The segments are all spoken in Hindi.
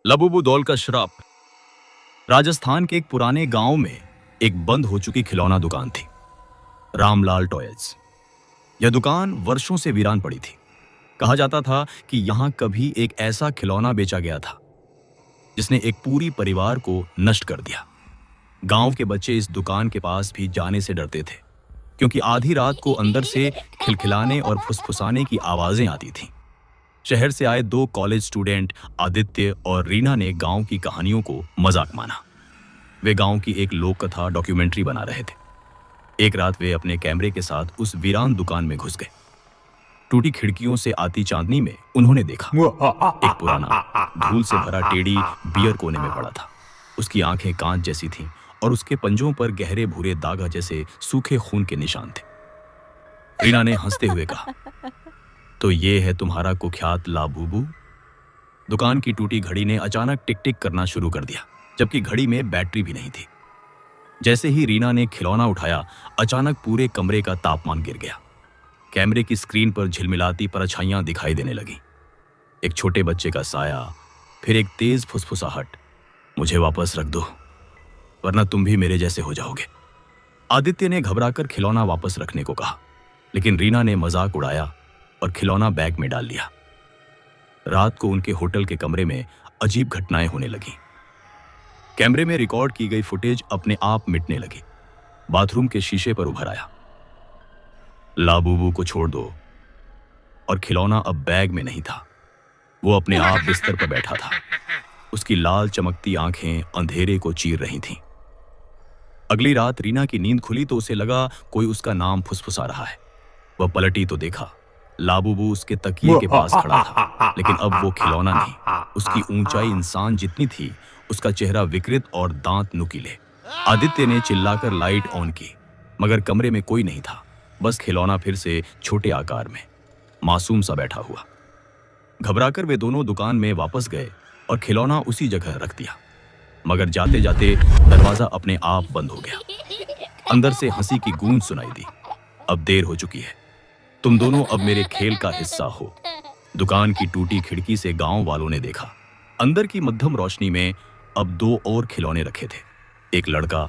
लबूबू दौल का श्राप। राजस्थान के एक पुराने गांव में एक बंद हो चुकी खिलौना दुकान थी, रामलाल टॉयज। यह दुकान वर्षों से वीरान पड़ी थी। कहा जाता था कि यहां कभी एक ऐसा खिलौना बेचा गया था जिसने एक पूरी परिवार को नष्ट कर दिया। गांव के बच्चे इस दुकान के पास भी जाने से डरते थे, क्योंकि आधी रात को अंदर से खिलखिलाने और फुसफुसाने की आवाजें आती थीं। शहर से आए दो कॉलेज स्टूडेंट आदित्य और रीना ने गांव की कहानियों को मजाक माना। वे गांव की एक लोक कथा डॉक्यूमेंट्री बना रहे थे। एक रात वे अपने कैमरे के साथ उस वीरान दुकान में घुस गए। टूटी खिड़कियों से आती चांदनी में उन्होंने देखा एक पुराना धूल से भरा टेडी बियर कोने में पड़ा था। उसकी आंखें कांच जैसी थीं और उसके पंजों पर गहरे भूरे दागा जैसे सूखे खून के निशान थे। रीना ने हंसते हुए कहा, तो ये है तुम्हारा कुख्यात लाबूबू। दुकान की टूटी घड़ी ने अचानक टिक टिक करना शुरू कर दिया, जबकि घड़ी में बैटरी भी नहीं थी। जैसे ही रीना ने खिलौना उठाया, अचानक पूरे कमरे का तापमान गिर गया। कैमरे की स्क्रीन पर झिलमिलाती परछाइयां दिखाई देने लगी। एक छोटे बच्चे का साया, फिर एक तेज फुसफुसाहट, मुझे वापस रख दो वरना तुम भी मेरे जैसे हो जाओगे। आदित्य ने घबराकर खिलौना वापस रखने को कहा, लेकिन रीना ने मजाक उड़ाया और खिलौना बैग में डाल लिया। रात को उनके होटल के कमरे में अजीब घटनाएं होने लगी। कैमरे में रिकॉर्ड की गई फुटेज अपने आप मिटने लगी। बाथरूम के शीशे पर उभर आया, लाबूबू को छोड़ दो। और खिलौना अब बैग में नहीं था, वो अपने आप बिस्तर पर बैठा था। उसकी लाल चमकती आंखें अंधेरे को चीर रही थीं। अगली रात रीना की नींद खुली तो उसे लगा कोई उसका नाम फुसफुसा रहा है। वह पलटी तो देखा, लाबूबू उसके तकिए के पास खड़ा था, लेकिन अब वो खिलौना नहीं। उसकी ऊंचाई इंसान जितनी थी, उसका चेहरा विकृत और दांत नुकीले। आदित्य ने चिल्लाकर लाइट ऑन की, मगर कमरे में कोई नहीं था, बस खिलौना फिर से छोटे आकार में मासूम सा बैठा हुआ। घबराकर वे दोनों दुकान में वापस गए और खिलौना उसी जगह रख दिया, मगर जाते जाते दरवाजा अपने आप बंद हो गया। अंदर से हंसी की गूंज सुनाई दी, अब देर हो चुकी है, तुम दोनों अब मेरे खेल का हिस्सा हो। दुकान की टूटी खिड़की से गांव वालों ने देखा, अंदर की मध्यम रोशनी में अब दो और खिलौने रखे थे, एक लड़का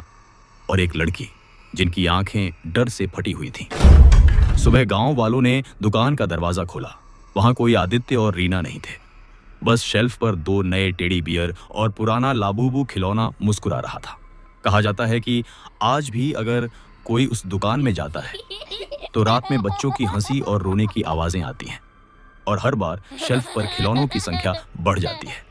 और एक लड़की, जिनकी आंखें डर से फटी हुई थीं। सुबह गांव वालों ने दुकान का दरवाजा खोला। वहां कोई आदित्य और रीना नहीं थे, बस शेल्फ पर दो नए टेडी बियर और पुराना लाबूबू खिलौना मुस्कुरा रहा था। कहा जाता है कि आज भी अगर कोई उस दुकान में जाता है तो रात में बच्चों की हंसी और रोने की आवाजें आती हैं, और हर बार शेल्फ पर खिलौनों की संख्या बढ़ जाती है।